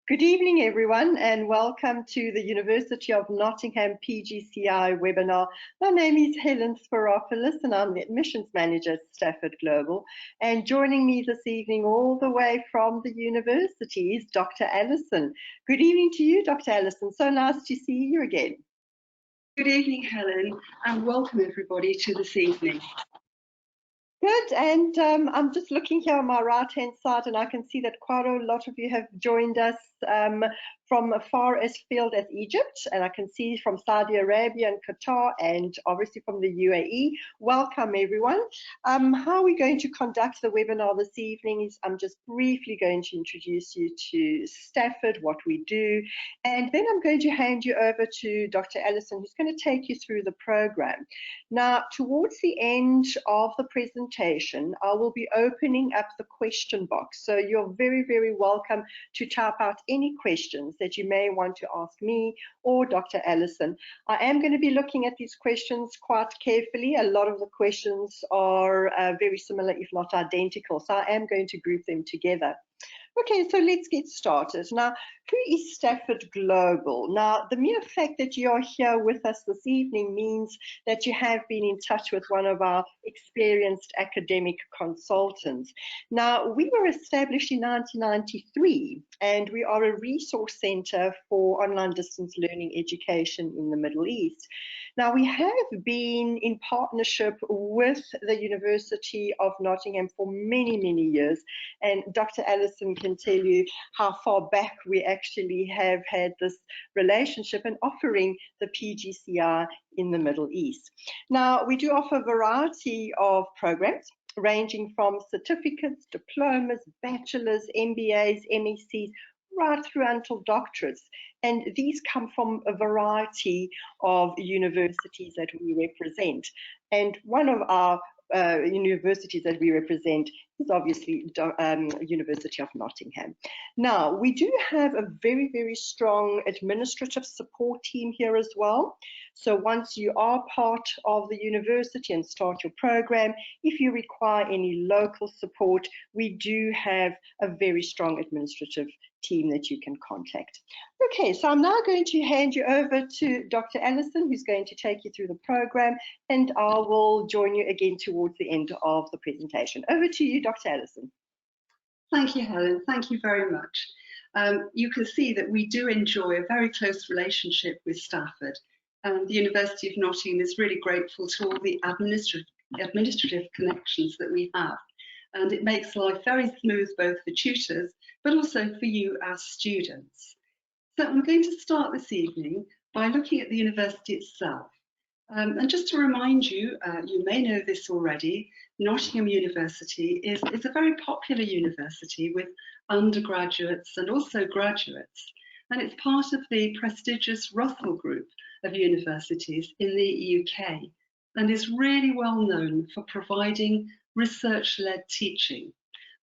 Good evening, everyone, and welcome to the University of Nottingham PGCEi webinar. My name is Helen Spiropoulos, and I'm the Admissions Manager at Stafford Global. And joining me this evening all the way from the university is Dr. Alison. Good evening to you, Dr. Alison. So nice to see you again. Good evening, Helen, and welcome everybody to this evening. Good, and I'm just looking here on my right-hand side, and I can see that quite a lot of you have joined us from far as field as Egypt, and I can see from Saudi Arabia and Qatar, and obviously from the UAE. Welcome, everyone. How we're going to conduct the webinar this evening is I'm just briefly going to introduce you to Stafford, what we do, and then I'm going to hand you over to Dr. Alison, who's going to take you through the program. Now, towards the end of the presentation, I will be opening up the question box. So you're very, very welcome to type out any questions that you may want to ask me or Dr. Alison. I am going to be looking at these questions quite carefully. A lot of the questions are very similar, if not identical. So I am going to group them together. Okay, so let's get started. Now, who is Stafford Global? Now, the mere fact that you are here with us this evening means that you have been in touch with one of our experienced academic consultants. Now, we were established in 1993, and we are a resource center for online distance learning education in the Middle East. Now, we have been in partnership with the University of Nottingham for many, many years, and Dr. Alison can tell you how far back we actually have had this relationship and offering the PGCEi in the Middle East. Now, we do offer a variety of programs ranging from certificates, diplomas, bachelors, MBAs, MScs, right through until doctorates. And these come from a variety of universities that we represent. And one of our universities that we represent is obviously University of Nottingham. Now, we do have a very, very strong administrative support team here as well. So once you are part of the university and start your program, if you require any local support, we do have a very strong administrative team that you can contact. Okay, so I'm now going to hand you over to Dr. Alison, who's going to take you through the program, and I will join you again towards the end of the presentation. Over to you, Dr. Alison. Thank you, Helen. Thank you very much. You can see that we do enjoy a very close relationship with Stafford, and the University of Nottingham is really grateful to all the administrative connections that we have. And it makes life very smooth both for tutors, but also for you as students. So I'm going to start this evening by looking at the university itself. And just to remind you, you may know this already, Nottingham University is a very popular university with undergraduates and also graduates. And it's part of the prestigious Russell Group of universities in the UK and is really well known for providing research-led teaching.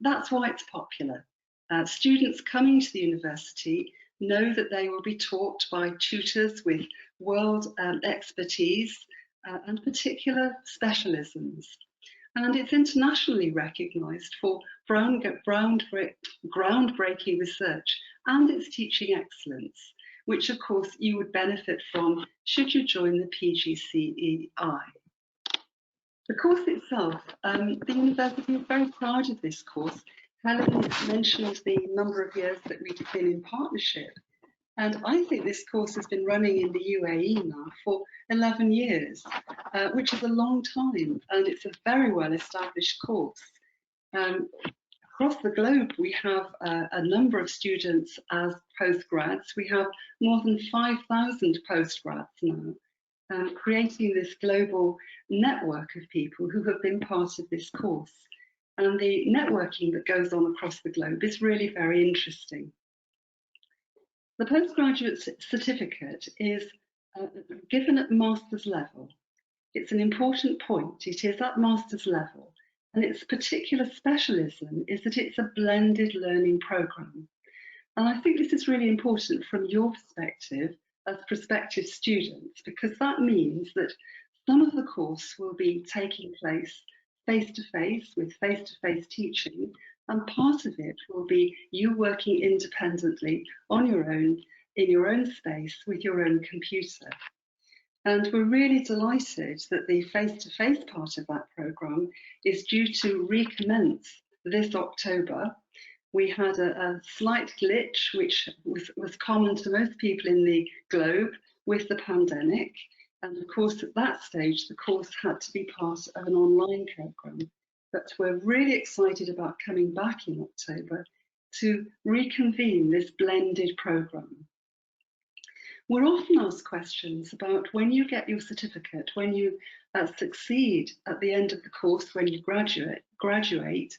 That's why it's popular. Students coming to the university know that they will be taught by tutors with world expertise and particular specialisms. And it's internationally recognised for groundbreaking research and its teaching excellence, which of course you would benefit from should you join the PGCEi. The course itself, the university is very proud of this course. Helen mentioned the number of years that we've been in partnership, and I think this course has been running in the UAE now for 11 years, which is a long time, and it's a very well established course. Across the globe, we have a number of students as postgrads. We have more than 5,000 postgrads now, creating this global network of people who have been part of this course. And the networking that goes on across the globe is really very interesting. The postgraduate certificate is given at master's level. It's an important point. It is at master's level. And its particular specialism is that it's a blended learning programme. And I think this is really important from your perspective as prospective students, because that means that some of the course will be taking place face-to-face with face-to-face teaching, And part of it will be you working independently on your own, in your own space, with your own computer. And we're really delighted that the face-to-face part of that programme is due to recommence this October. We had a slight glitch, which was common to most people in the globe with the pandemic. And of course, at that stage, the course had to be part of an online programme. But we're really excited about coming back in October to reconvene this blended programme. We're often asked questions about when you get your certificate, when you succeed at the end of the course, when you graduate,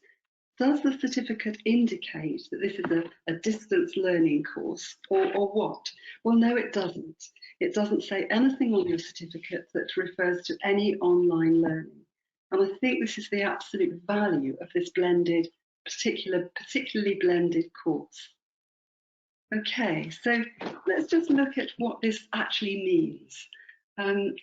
does the certificate indicate that this is a distance learning course or what? Well, no, it doesn't. It doesn't say anything on your certificate that refers to any online learning. And I think this is the absolute value of this blended, particularly blended course. Okay, so let's just look at what this actually means.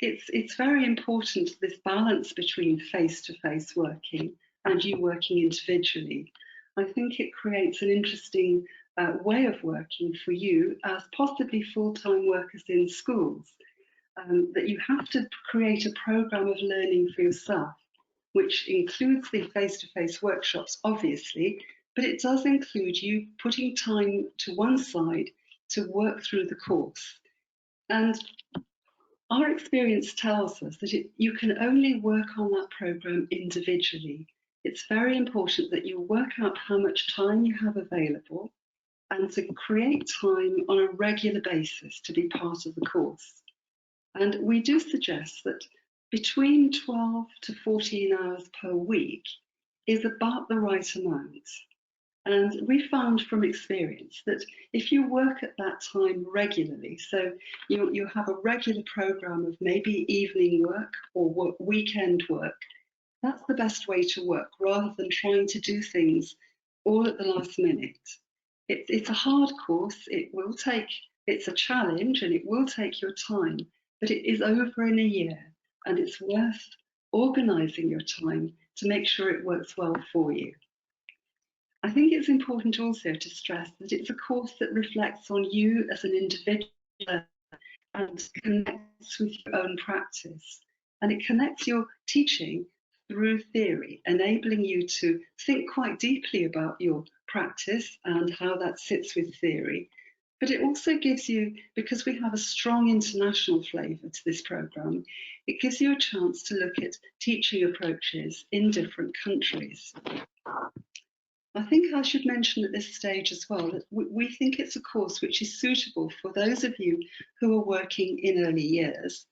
It's very important, this balance between face-to-face working and you working individually. I think it creates an interesting way of working for you as possibly full-time workers in schools, that you have to create a programme of learning for yourself, which includes the face-to-face workshops, obviously, but it does include you putting time to one side to work through the course. And our experience tells us that you can only work on that programme individually. It's very important that you work out how much time you have available and to create time on a regular basis to be part of the course. And we do suggest that between 12 to 14 hours per week is about the right amount. And we found from experience that if you work at that time regularly, so you have a regular programme of maybe evening work or weekend work, that's the best way to work rather than trying to do things all at the last minute. It's a hard course, it's a challenge and it will take your time, but it is over in a year and it's worth organising your time to make sure it works well for you. I think it's important also to stress that it's a course that reflects on you as an individual and connects with your own practice. And it connects your teaching through theory, enabling you to think quite deeply about your practice and how that sits with theory. But it also gives you, because we have a strong international flavour to this programme, it gives you a chance to look at teaching approaches in different countries. I think I should mention at this stage as well that we think it's a course which is suitable for those of you who are working in early years,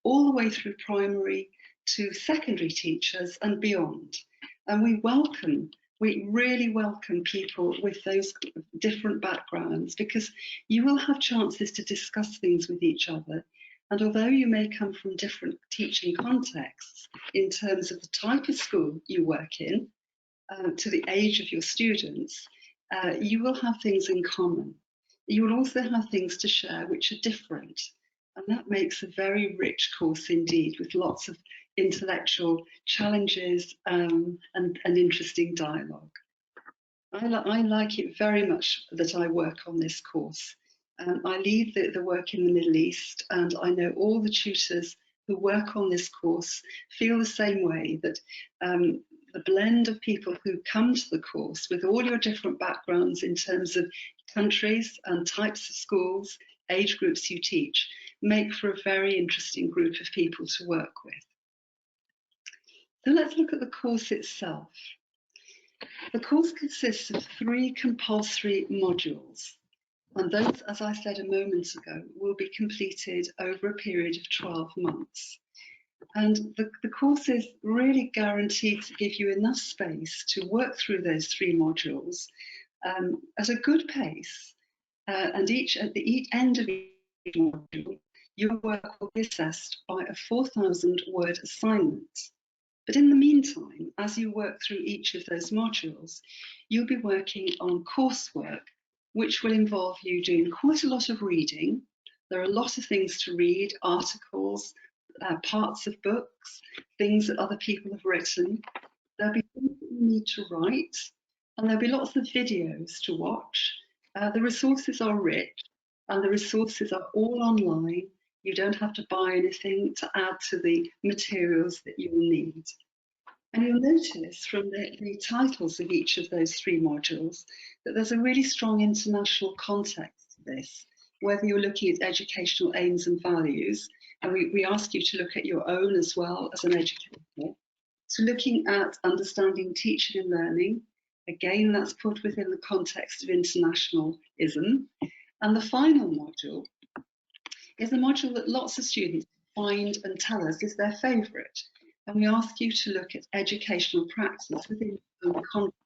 all the way through primary to secondary teachers and beyond. And we really welcome people with those different backgrounds, because you will have chances to discuss things with each other. And although you may come from different teaching contexts in terms of the type of school you work in, to the age of your students, you will have things in common. You will also have things to share which are different. And that makes a very rich course indeed, with lots of intellectual challenges and interesting dialogue. I like it very much that I work on this course. I lead the work in the Middle East, and I know all the tutors who work on this course feel the same way, that the blend of people who come to the course with all your different backgrounds in terms of countries and types of schools, age groups you teach, make for a very interesting group of people to work with. So let's look at the course itself. The course consists of 3 compulsory modules, and those, as I said a moment ago, will be completed over a period of 12 months. And the course is really guaranteed to give you enough space to work through those 3 modules at a good pace. And at the end of each module, your work will be assessed by a 4,000-word assignment. But in the meantime, as you work through each of those modules, you'll be working on coursework, which will involve you doing quite a lot of reading. There are a lot of things to read, articles, parts of books, things that other people have written. There'll be things that you need to write, And there'll be lots of videos to watch. The resources are rich and the resources are all online. You don't have to buy anything to add to the materials that you will need. And you'll notice from the titles of each of those 3 modules that there's a really strong international context to this, whether you're looking at educational aims and values, and we ask you to look at your own as well as an educator, to looking at understanding teaching and learning. Again, that's put within the context of internationalism. And the final module is a module that lots of students find and tell us is their favourite. And we ask you to look at educational practice within the context.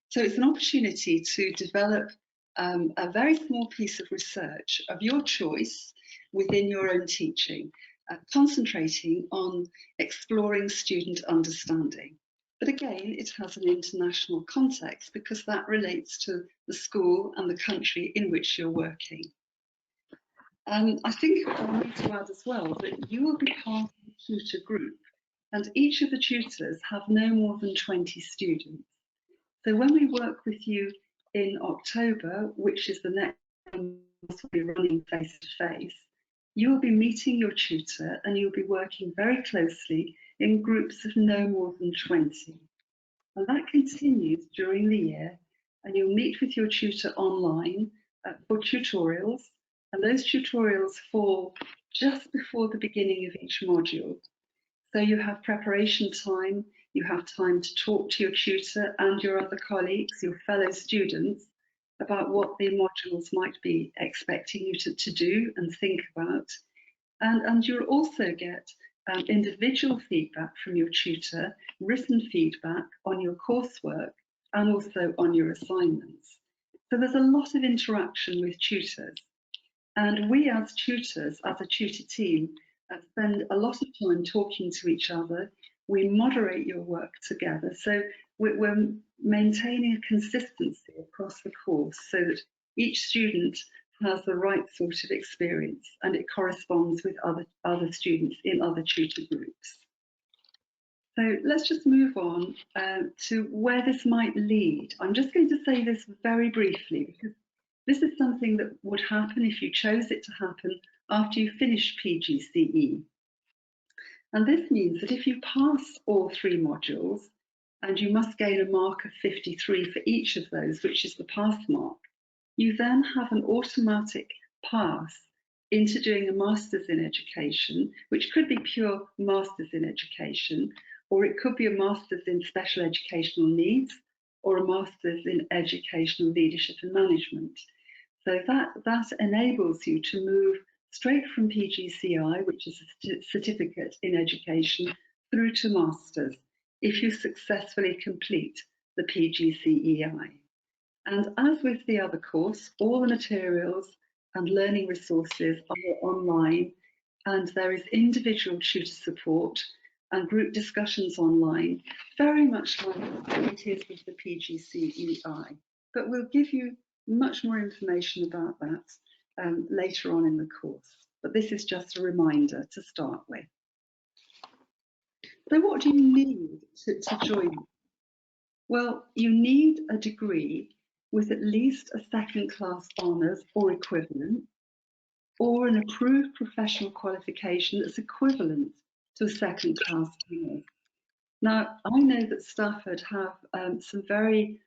So it's an opportunity to develop a very small piece of research of your choice within your own teaching, concentrating on exploring student understanding. But again, it has an international context because that relates to the school and the country in which you're working. I think I need to add as well that you will be part of a tutor group, and each of the tutors have no more than 20 students. So when we work with you in October, which is the next one we'll be running face to face, you will be meeting your tutor and you'll be working very closely in groups of no more than 20. And that continues during the year, and you'll meet with your tutor online for tutorials, and those tutorials fall just before the beginning of each module. So you have preparation time, you have time to talk to your tutor and your other colleagues, your fellow students, about what the modules might be expecting you to do and think about. And you'll also get individual feedback from your tutor, written feedback on your coursework and also on your assignments. So there's a lot of interaction with tutors. And we as tutors, as a tutor team, spend a lot of time talking to each other. We moderate your work together. So we're maintaining a consistency across the course so that each student has the right sort of experience and it corresponds with other students in other tutor groups. So let's just move on to where this might lead. I'm just going to say this very briefly because this is something that would happen if you chose it to happen after you finish PGCE. And this means that if you pass all 3 modules, and you must gain a mark of 53 for each of those, which is the pass mark, you then have an automatic pass into doing a Master's in Education, which could be pure Master's in Education, or it could be a Master's in Special Educational Needs, or a Master's in Educational Leadership and Management. So that enables you to move straight from PGCEi, which is a certificate in education, through to Masters, if you successfully complete the PGCEi. And as with the other course, all the materials and learning resources are online, and there is individual tutor support and group discussions online, very much like it is with the PGCEi. But we'll give you much more information about that later on in the course. But this is just a reminder to start with. So what do you need to join? Well, you need a degree with at least a second-class honours or equivalent, or an approved professional qualification that's equivalent to a second-class honours. Now, I know that Stafford have some very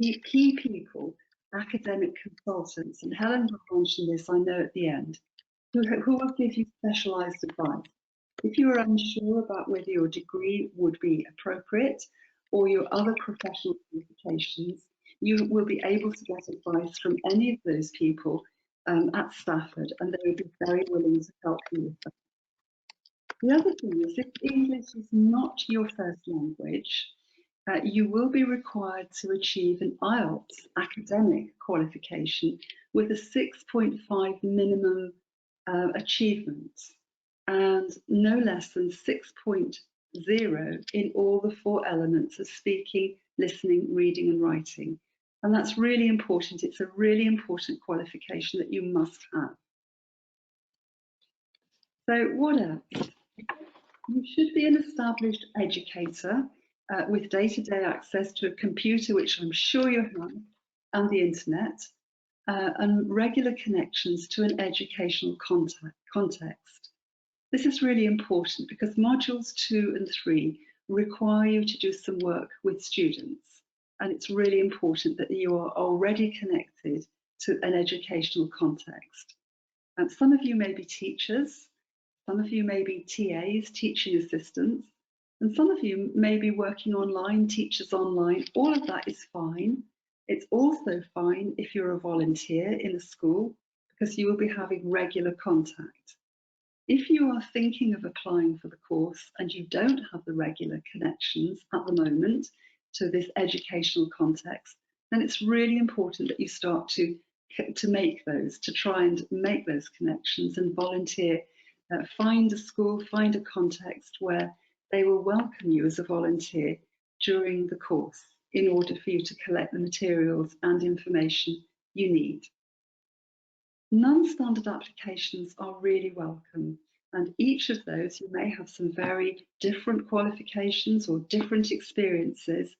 key people, academic consultants, and Helen will mention this, I know, at the end, who will give you specialised advice. If you are unsure about whether your degree would be appropriate or your other professional qualifications, you will be able to get advice from any of those people at Stafford, and they will be very willing to help you with that. The other thing is, if English is not your first language, you will be required to achieve an IELTS academic qualification with a 6.5 minimum achievement and no less than 6.0 in all the 4 elements of speaking, listening, reading and writing. And that's really important. It's a really important qualification that you must have. So what else? You should be an established educator with day-to-day access to a computer, which I'm sure you have, and the internet, and regular connections to an educational context. This is really important because modules 2 and 3 require you to do some work with students, and it's really important that you are already connected to an educational context. And some of you may be teachers, some of you may be TAs, teaching assistants, and some of you may be working online, teachers online. All of that is fine. It's also fine if you're a volunteer in a school because you will be having regular contact. If you are thinking of applying for the course and you don't have the regular connections at the moment to this educational context, then it's really important that you start to make those, to try and make those connections and volunteer. Find a school, find a context where they will welcome you as a volunteer during the course in order for you to collect the materials and information you need. Non-standard applications are really welcome, and each of those, you may have some very different qualifications or different experiences.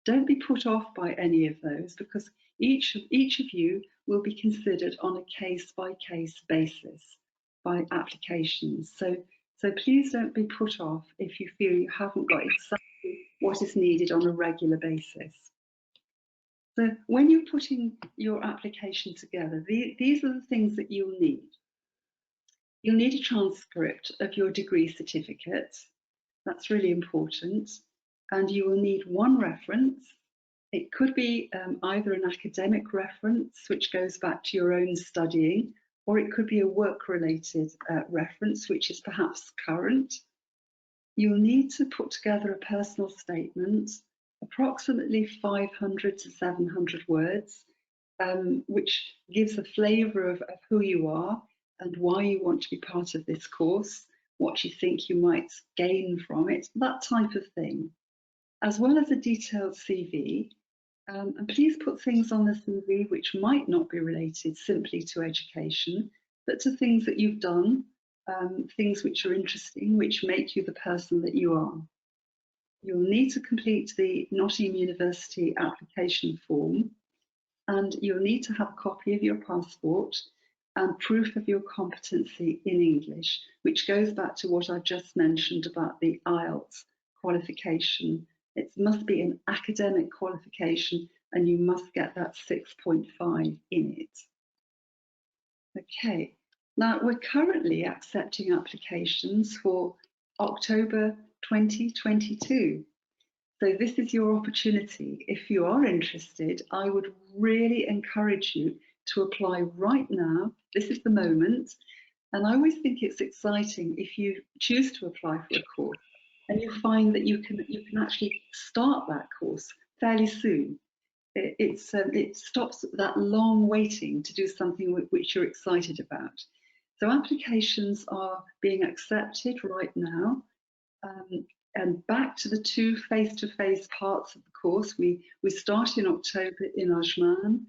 Don't be put off by any of those because each of you will be considered on a case-by-case basis by applications. So please don't be put off if you feel you haven't got exactly what is needed on a regular basis. So when you're putting your application together, these are the things that you'll need. You'll need a transcript of your degree certificate. That's really important. And you will need one reference. It could be either an academic reference, which goes back to your own studying, or it could be a work-related reference, which is perhaps current. You'll need to put together a personal statement, approximately 500 to 700 words, which gives a flavour of who you are and why you want to be part of this course, what you think you might gain from it, that type of thing, as well as a detailed CV. And please put things on the CV which might not be related simply to education, but to things that you've done, things which are interesting, which make you the person that you are. You'll need to complete the Nottingham University application form, and you'll need to have a copy of your passport and proof of your competency in English, which goes back to what I just mentioned about the IELTS qualification. It must be an academic qualification and you must get that 6.5 in it. Okay, now we're currently accepting applications for October 2022. So this is your opportunity. If you are interested, I would really encourage you to apply right now. This is the moment. And I always think it's exciting if you choose to apply for a course and you find that you can actually start that course fairly soon. It stops that long waiting to do something which you're excited about. So applications are being accepted right now. And back to the 2 face-to-face parts of the course. We start in October in Ajman.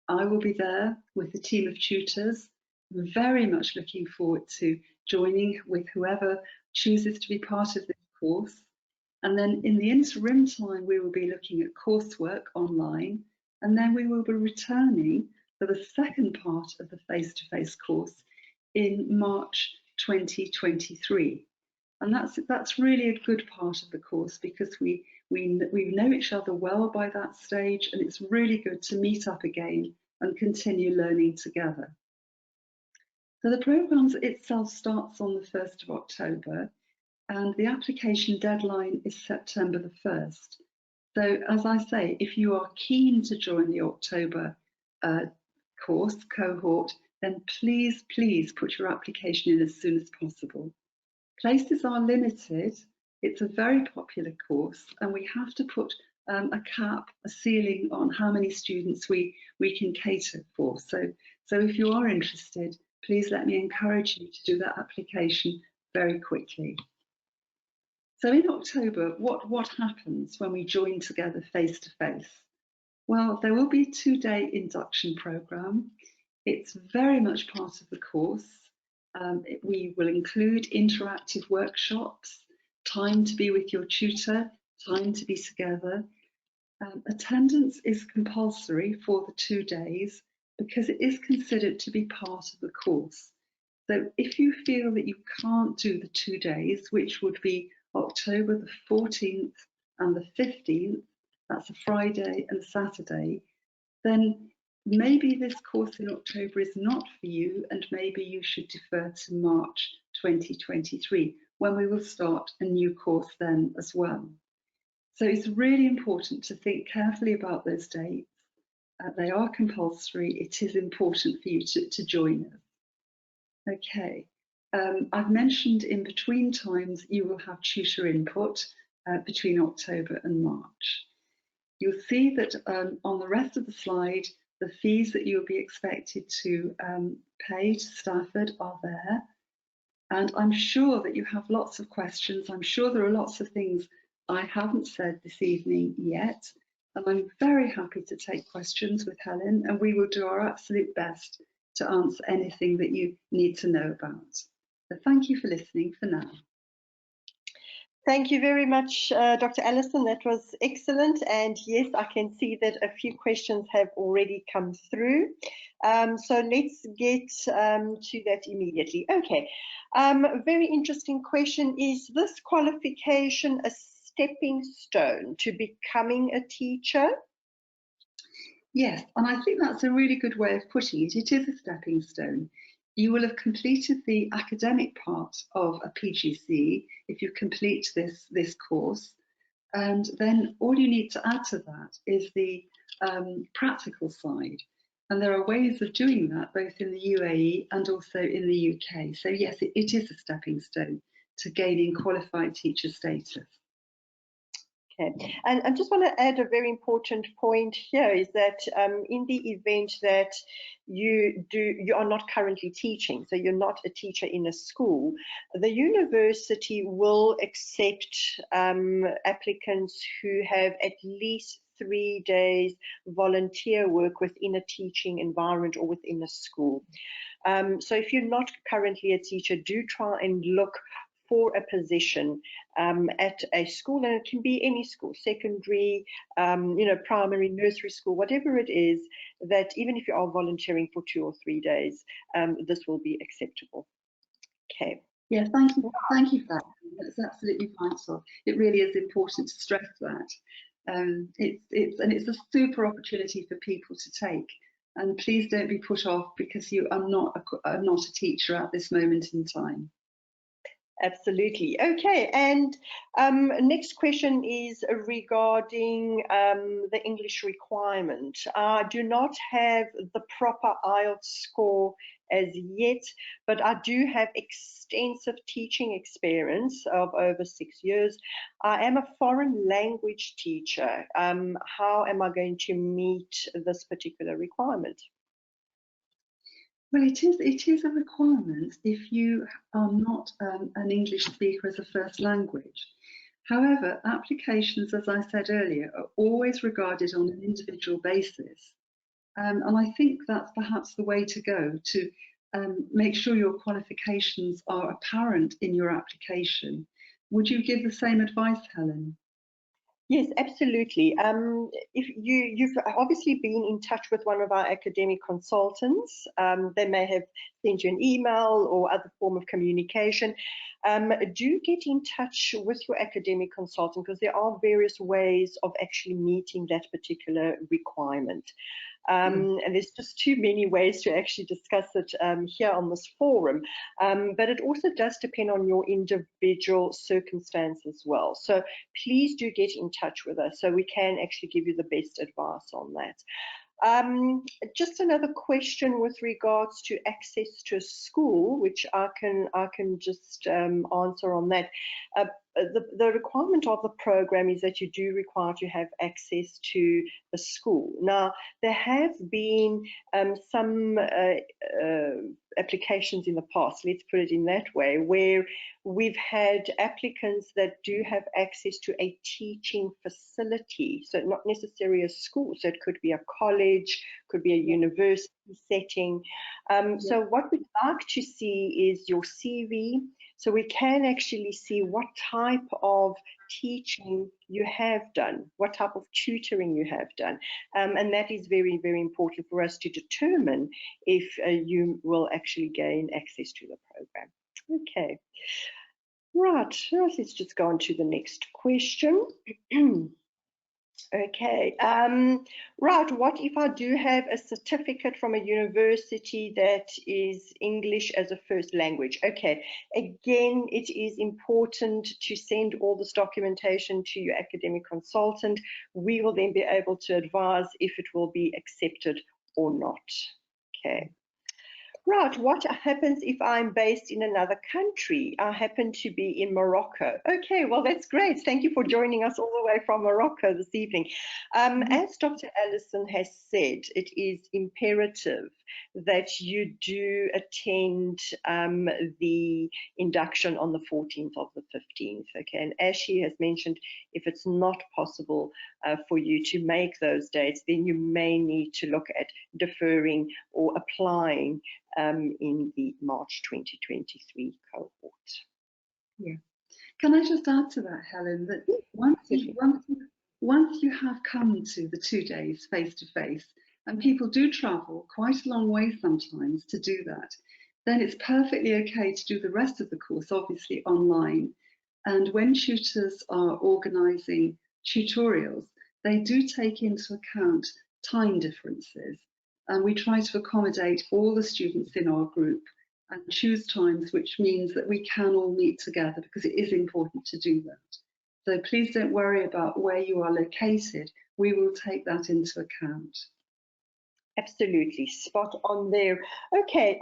I will be there with a team of tutors. I'm very much looking forward to joining with whoever chooses to be part of this course. And then in the interim time, we will be looking at coursework online, and then we will be returning for the second part of the face-to-face course in March 2023. And that's really a good part of the course because we know each other well by that stage, and it's really good to meet up again and continue learning together. So the programme itself starts on the 1st of October, and the application deadline is September the 1st. So as I say, if you are keen to join the October cohort, then please put your application in as soon as possible. Places are limited. It's a very popular course, and we have to put a cap, a ceiling on how many students we can cater for. So if you are interested, please let me encourage you to do that application very quickly. So in October, what happens when we join together face to face? Well, there will be a 2-day induction programme. It's very much part of the course. We will include interactive workshops, time to be with your tutor, time to be together. Attendance is compulsory for the 2 days because it is considered to be part of the course. So if you feel that you can't do the 2 days, which would be October the 14th and the 15th, that's a Friday and a Saturday, then maybe this course in October is not for you, and maybe you should defer to March 2023, when we will start a new course then as well. So it's really important to think carefully about those dates. They are compulsory. It is important for you to join us. Okay, I've mentioned in between times you will have tutor input between October and March. You'll see that on the rest of the slide, the fees that you'll be expected to pay to Stafford are there. And I'm sure that you have lots of questions. I'm sure there are lots of things I haven't said this evening yet. And I'm very happy to take questions with Helen, and we will do our absolute best to answer anything that you need to know about. So thank you for listening for now. Thank you very much, Dr. Alison. That was excellent. And yes, I can see that a few questions have already come through. So let's get to that immediately. Okay, very interesting question. Is this qualification a stepping stone to becoming a teacher? Yes, and I think that's a really good way of putting it. It is a stepping stone. You will have completed the academic part of a PGCE if you complete this course, and then all you need to add to that is the practical side. And there are ways of doing that both in the UAE and also in the UK. So yes, it is a stepping stone to gaining qualified teacher status. Okay, and I just want to add a very important point here is that in the event that you are not currently teaching, so you're not a teacher in a school, the university will accept applicants who have at least 3 days volunteer work within a teaching environment or within a school. So if you're not currently a teacher, do try and look for a position at a school, and it can be any school, secondary, primary, nursery school, whatever it is, that even if you are volunteering for 2 or 3 days, this will be acceptable. Okay. Yeah, thank you for that. That's absolutely vital. It really is important to stress that. It's a super opportunity for people to take. And please don't be put off because you are not a teacher at this moment in time. Absolutely. Okay, and next question is regarding the English requirement. I do not have the proper IELTS score as yet, but I do have extensive teaching experience of over 6 years. I am a foreign language teacher. How am I going to meet this particular requirement? Well, it is a requirement if you are not an English speaker as a first language. However, applications, as I said earlier, are always regarded on an individual basis. And I think that's perhaps the way to go, to make sure your qualifications are apparent in your application. Would you give the same advice, Helen? Yes, absolutely. If you've obviously been in touch with one of our academic consultants, they may have sent you an email or other form of communication. Do get in touch with your academic consultant because there are various ways of actually meeting that particular requirement. And there's just too many ways to actually discuss it here on this forum. But it also does depend on your individual circumstance as well. So please do get in touch with us so we can actually give you the best advice on that. Just another question with regards to access to a school, which I can just answer on that. The requirement of the program is that you do require to have access to a school. Now, there have been some applications in the past, let's put it in that way, where we've had applicants that do have access to a teaching facility, so not necessarily a school, so it could be a college, could be a university setting. So what we'd like to see is your CV, so we can actually see what type of teaching you have done, what type of tutoring you have done. And that is very, very important for us to determine if you will actually gain access to the program. Okay. Right, let's just go on to the next question. Okay, right, what if I do have a certificate from a university that is English as a first language? Okay, again, it is important to send all this documentation to your academic consultant. We will then be able to advise if it will be accepted or not. Okay. Right, what happens if I'm based in another country? I happen to be in Morocco. Okay, well, that's great. Thank you for joining us all the way from Morocco this evening. As Dr. Alison has said, it is imperative that you do attend the induction on the 14th of the 15th. Okay, and as she has mentioned, if it's not possible for you to make those dates, then you may need to look at deferring or applying in the March 2023 cohort. Yeah. Can I just add to that, Helen, that once you have come to the 2 days face-to-face, and people do travel quite a long way sometimes to do that, then it's perfectly okay to do the rest of the course, obviously online. And when tutors are organising tutorials, they do take into account time differences. And we try to accommodate all the students in our group and choose times which means that we can all meet together, because it is important to do that. So please don't worry about where you are located. We will take that into account. Absolutely, spot on there. Okay,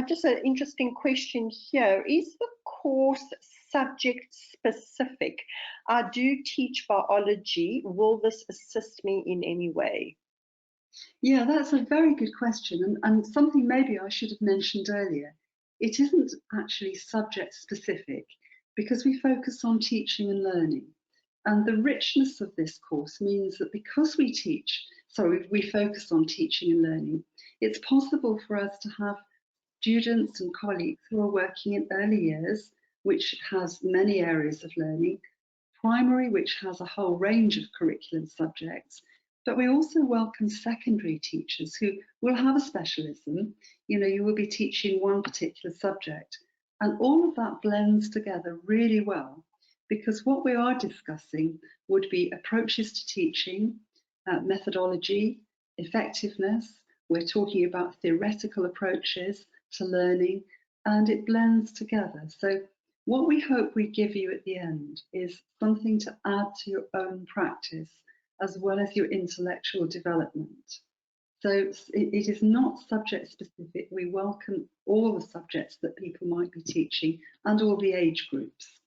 just an interesting question here. Is the course subject specific? I do teach biology. Will this assist me in any way? Yeah, that's a very good question, and something maybe I should have mentioned earlier. It isn't actually subject specific because we focus on teaching and learning. And the richness of this course means that because we focus on teaching and learning, it's possible for us to have students and colleagues who are working in early years, which has many areas of learning, primary, which has a whole range of curriculum subjects, but we also welcome secondary teachers who will have a specialism. You know, you will be teaching one particular subject, and all of that blends together really well, because what we are discussing would be approaches to teaching, methodology, effectiveness. We're talking about theoretical approaches to learning, and it blends together. So what we hope we give you at the end is something to add to your own practice as well as your intellectual development. So it is not subject specific. We welcome all the subjects that people might be teaching and all the age groups.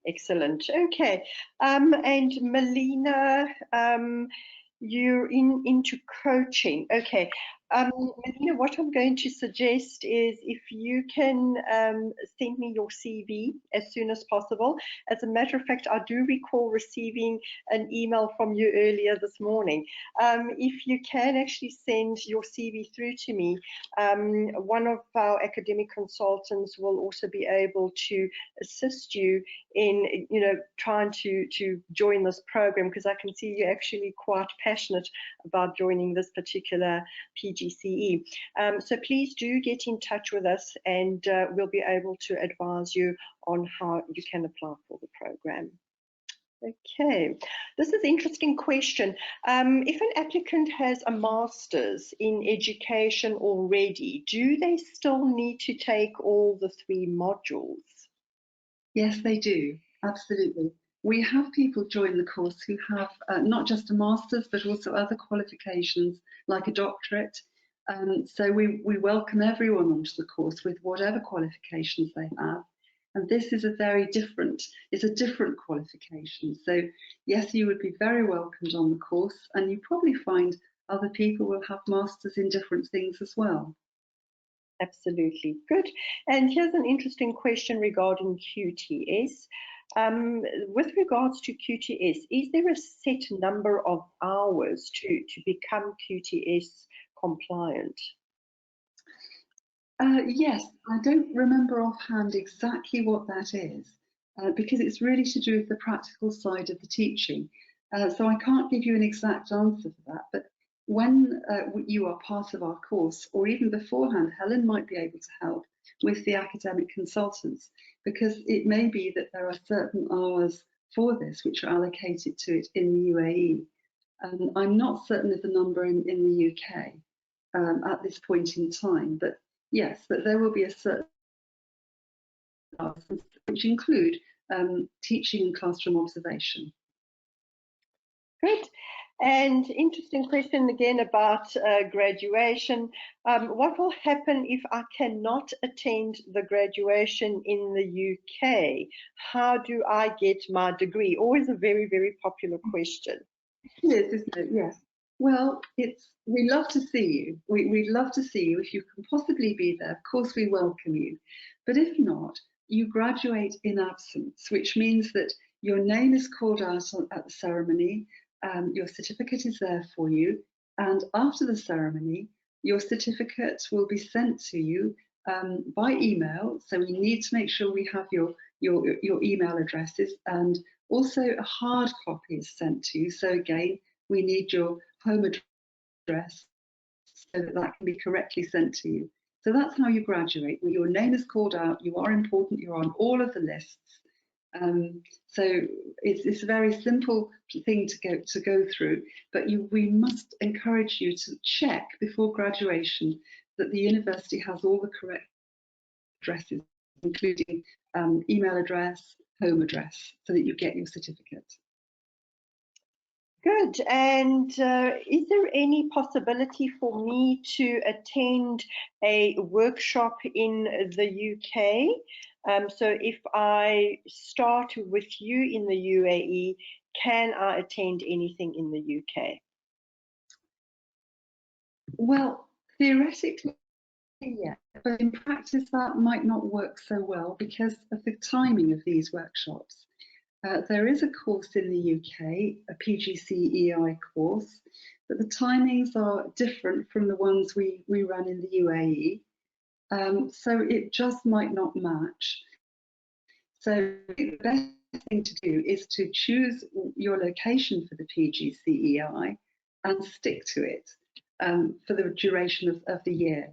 Excellent. Okay. And Melina, you're into coaching. Okay. Melina, what I'm going to suggest is if you can send me your CV as soon as possible. As a matter of fact, I do recall receiving an email from you earlier this morning. If you can actually send your CV through to me, one of our academic consultants will also be able to assist you in, trying to join this program, because I can see you're actually quite passionate about joining this particular PGCE. So please do get in touch with us, and we'll be able to advise you on how you can apply for the program. Okay, this is an interesting question. If an applicant has a master's in education already, do they still need to take all the 3 modules? Yes, they do, absolutely. We have people join the course who have not just a master's, but also other qualifications like a doctorate. So we welcome everyone onto the course with whatever qualifications they have. And this is it's a different qualification. So yes, you would be very welcomed on the course, and you probably find other people will have masters in different things as well. Absolutely, good. And here's an interesting question regarding QTS. With regards to QTS, is there a set number of hours to become QTS compliant? Yes, I don't remember offhand exactly what that is, because it's really to do with the practical side of the teaching. So I can't give you an exact answer for that, but when you are part of our course, or even beforehand, Helen might be able to help with the academic consultants, because it may be that there are certain hours for this which are allocated to it in the UAE. I'm not certain of the number in the UK at this point in time, but yes, but there will be a certain hours which include teaching and classroom observation. Good. And interesting question again about graduation. What will happen if I cannot attend the graduation in the UK? How do I get my degree? Always a very, very popular question. It is, isn't it? Yes. Well, we love to see you. We'd love to see you. If you can possibly be there, of course we welcome you. But if not, you graduate in absence, which means that your name is called out at the ceremony. Your certificate is there for you, and after the ceremony, your certificate will be sent to you by email. So we need to make sure we have your email addresses, and also a hard copy is sent to you. So again, we need your home address so that that can be correctly sent to you. So that's how you graduate. Your name is called out. You are important. You're on all of the lists. So it's a very simple thing to go through, but we must encourage you to check before graduation that the university has all the correct addresses, including email address, home address, so that you get your certificate. Good. And is there any possibility for me to attend a workshop in the UK? So if I start with you in the UAE, can I attend anything in the UK? Well, theoretically, yeah, but in practice that might not work so well because of the timing of these workshops. There is a course in the UK, a PGCEi course, but the timings are different from the ones we run in the UAE. So it just might not match. So the best thing to do is to choose your location for the PGCEi and stick to it for the duration of the year.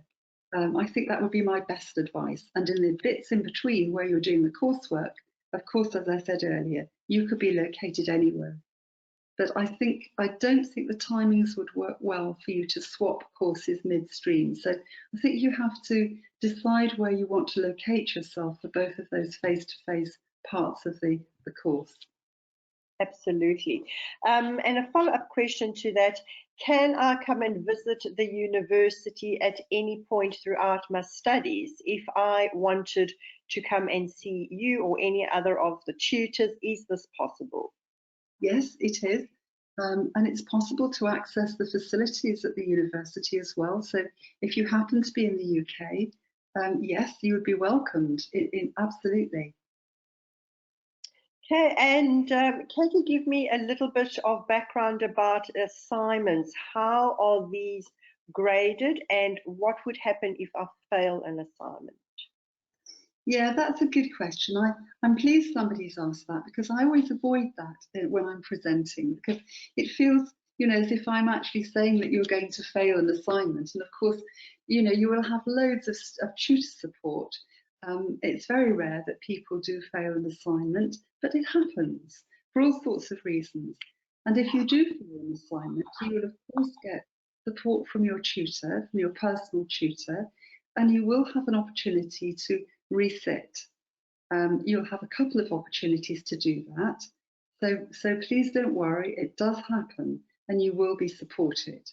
I think that would be my best advice. And in the bits in between where you're doing the coursework, of course, as I said earlier, you could be located anywhere. But I don't think the timings would work well for you to swap courses midstream. So I think you have to decide where you want to locate yourself for both of those face-to-face parts of the course. Absolutely. And a follow-up question to that, can I come and visit the university at any point throughout my studies if I wanted to come and see you or any other of the tutors? Is this possible? Yes, it is. And it's possible to access the facilities at the university as well. So if you happen to be in the UK, yes, you would be welcomed, absolutely. Okay, and can you give me a little bit of background about assignments? How are these graded and what would happen if I fail an assignment? Yeah, that's a good question. I'm pleased somebody's asked that because I always avoid that when I'm presenting because it feels, as if I'm actually saying that you're going to fail an assignment. And of course, you will have loads of tutor support. It's very rare that people do fail an assignment, but it happens for all sorts of reasons. And if you do fail an assignment, you will of course get support from your tutor, from your personal tutor, and you will have an opportunity to resit. You'll have a couple of opportunities to do that. So please don't worry, it does happen and you will be supported.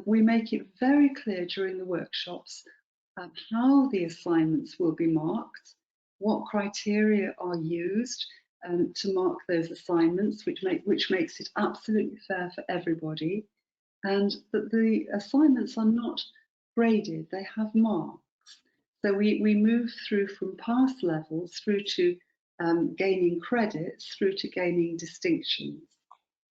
We make it very clear during the workshops how the assignments will be marked, what criteria are used to mark those assignments, which makes it absolutely fair for everybody, and that the assignments are not graded, they have marks. So we move through from pass levels through to gaining credits through to gaining distinctions.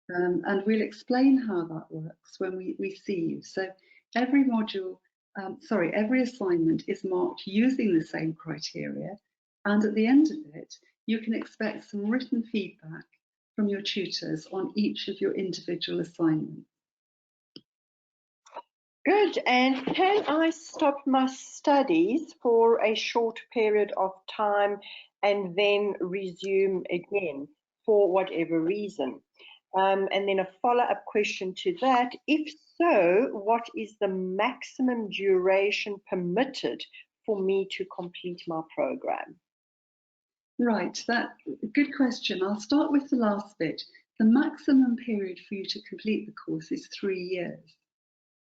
And we'll explain how that works when we see you. So every module, every assignment is marked using the same criteria, and at the end of it, you can expect some written feedback from your tutors on each of your individual assignments. Good. And can I stop my studies for a short period of time and then resume again for whatever reason? And then a follow-up question to that. If so, what is the maximum duration permitted for me to complete my program? Right, good question. I'll start with the last bit. The maximum period for you to complete the course is 3 years.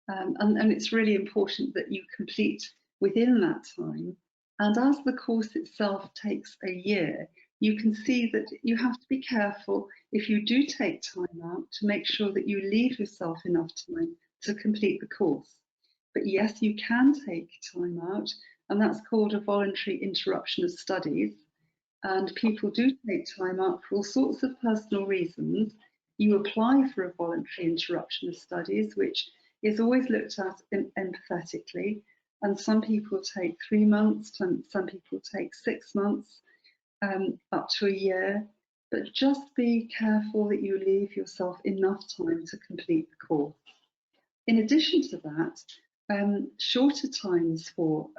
And it's really important that you complete within that time. And as the course itself takes a year, you can see that you have to be careful if you do take time out to make sure that you leave yourself enough time to complete the course. But yes, you can take time out, and that's called a voluntary interruption of studies. And people do take time out for all sorts of personal reasons. You apply for a voluntary interruption of studies, which is always looked at empathetically. And some people take 3 months, some people take 6 months, up to a year. But just be careful that you leave yourself enough time to complete the course. In addition to that, shorter times for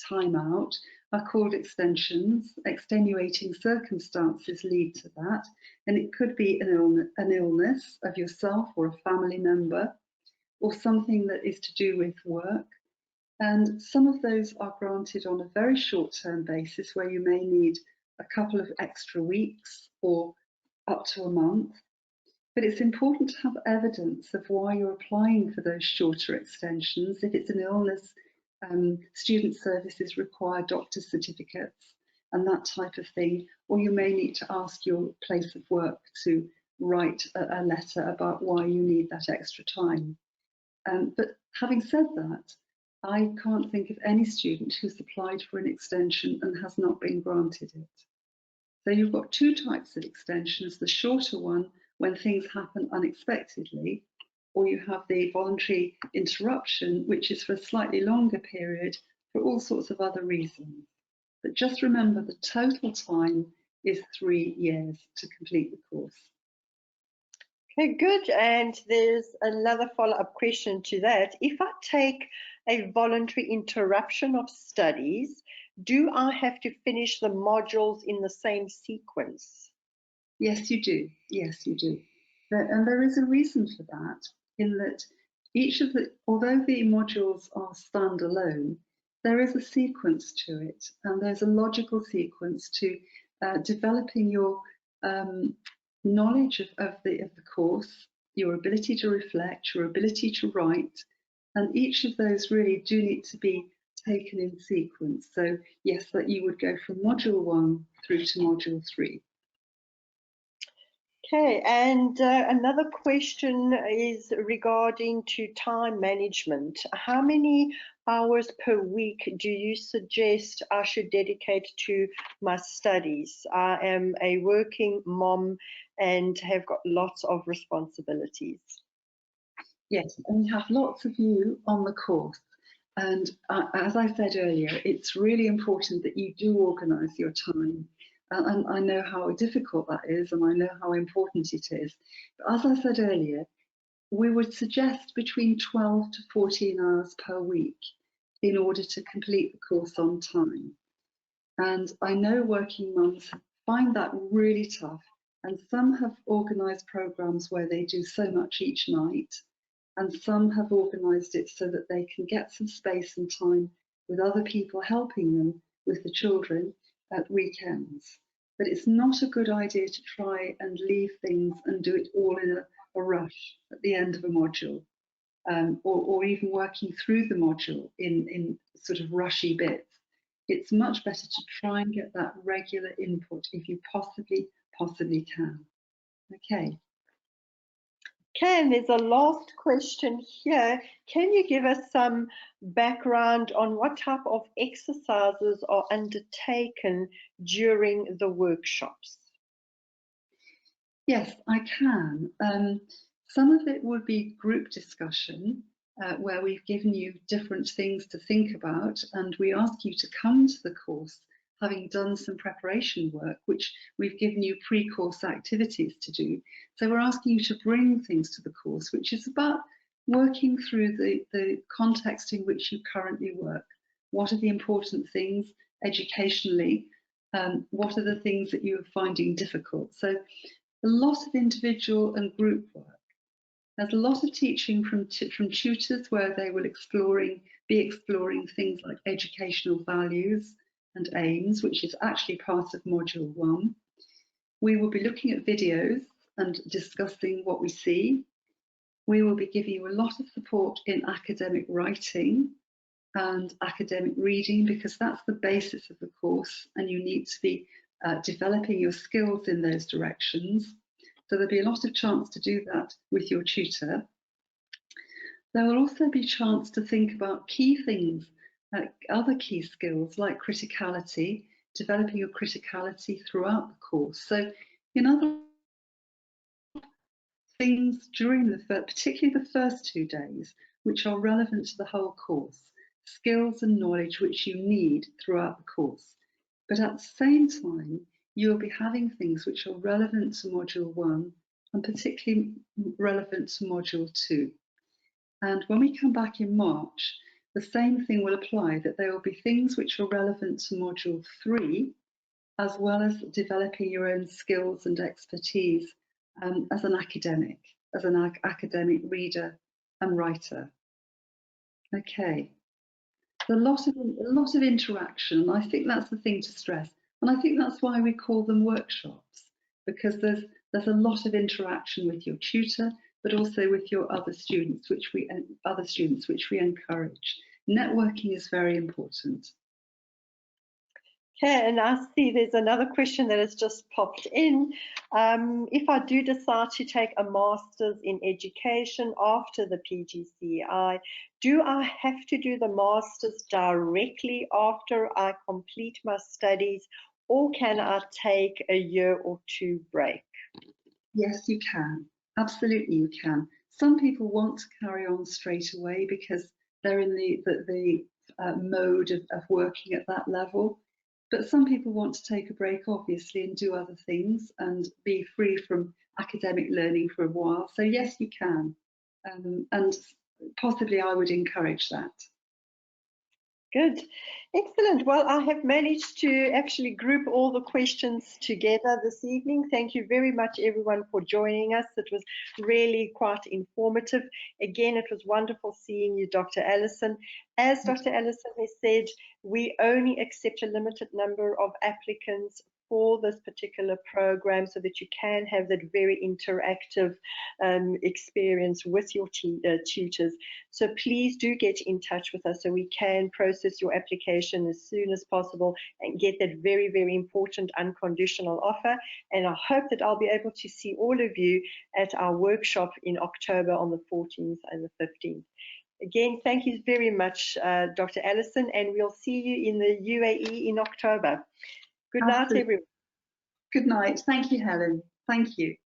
time out are called extensions. Extenuating circumstances lead to that, and it could be an illness of yourself or a family member, or something that is to do with work. And some of those are granted on a very short-term basis, where you may need a couple of extra weeks or up to a month. But it's important to have evidence of why you're applying for those shorter extensions. If it's an illness, student services require doctor's certificates and that type of thing, or you may need to ask your place of work to write a letter about why you need that extra time. But having said that, I can't think of any student who's applied for an extension and has not been granted it. So you've got 2 types of extensions: the shorter one when things happen unexpectedly, or you have the voluntary interruption, which is for a slightly longer period for all sorts of other reasons. But just remember, the total time is 3 years to complete the course. Okay, good. And there's another follow-up question to that. If I take a voluntary interruption of studies, do I have to finish the modules in the same sequence? Yes, you do. Yes, you do. And there is a reason for that, in that although the modules are standalone, there is a sequence to it, and there's a logical sequence to developing your knowledge of the course, your ability to reflect, your ability to write, and each of those really do need to be taken in sequence. So yes, that you would go from module 1 through to module 3. Okay, and another question is regarding to time management. How many hours per week do you suggest I should dedicate to my studies? I am a working mom and have got lots of responsibilities. Yes, and we have lots of you on the course. And as I said earlier, it's really important that you do organise your time. And I know how difficult that is, and I know how important it is. But as I said earlier, we would suggest between 12 to 14 hours per week in order to complete the course on time. And I know working mums find that really tough, and some have organised programmes where they do so much each night, and some have organised it so that they can get some space and time with other people helping them with the children at weekends. But it's not a good idea to try and leave things and do it all in a rush at the end of a module, or even working through the module in sort of rushy bits. It's much better to try and get that regular input if you possibly can. Okay. Okay, and there's a last question here. Can you give us some background on what type of exercises are undertaken during the workshops? Yes, I can. Some of it would be group discussion, where we've given you different things to think about, and we ask you to come to the course having done some preparation work, which we've given you pre-course activities to do. So we're asking you to bring things to the course, which is about working through the context in which you currently work. What are the important things educationally? What are the things that you are finding difficult? So a lot of individual and group work. There's a lot of teaching from tutors where they will be exploring things like educational values and aims, which is actually part of Module 1. We will be looking at videos and discussing what we see. We will be giving you a lot of support in academic writing and academic reading, because that's the basis of the course, and you need to be developing your skills in those directions. So there'll be a lot of chance to do that with your tutor. There will also be a chance to think about key things, other key skills like criticality, developing your criticality throughout the course. So in other things during particularly the first 2 days, which are relevant to the whole course, skills and knowledge which you need throughout the course. But at the same time, you'll be having things which are relevant to Module 1 and particularly relevant to Module 2. And when we come back in March, the same thing will apply, that there will be things which are relevant to Module 3, as well as developing your own skills and expertise as an academic reader and writer. Okay. A lot of interaction. I think that's the thing to stress, and I think that's why we call them workshops, because there's a lot of interaction with your tutor, but also with your other students, which we encourage. Networking is very important. Okay, and I see there's another question that has just popped in. If I do decide to take a master's in education after the PGCEi, do I have to do the master's directly after I complete my studies, or can I take a year or 2 break? Yes, you can. Absolutely, you can. Some people want to carry on straight away because they're in the mode of working at that level. But some people want to take a break, obviously, and do other things and be free from academic learning for a while. So yes, you can. And possibly I would encourage that. Good. Excellent. Well, I have managed to actually group all the questions together this evening. Thank you very much, everyone, for joining us. It was really quite informative. Again, it was wonderful seeing you, Dr. Alison. As Dr. Alison has said, we only accept a limited number of applicants for this particular program so that you can have that very interactive experience with your tutors. So please do get in touch with us so we can process your application as soon as possible and get that very, very important unconditional offer. And I hope that I'll be able to see all of you at our workshop in October on the 14th and the 15th. Again, thank you very much, Dr. Alison, and we'll see you in the UAE in October. Good night, everyone. Good night. Thank you, Helen. Thank you.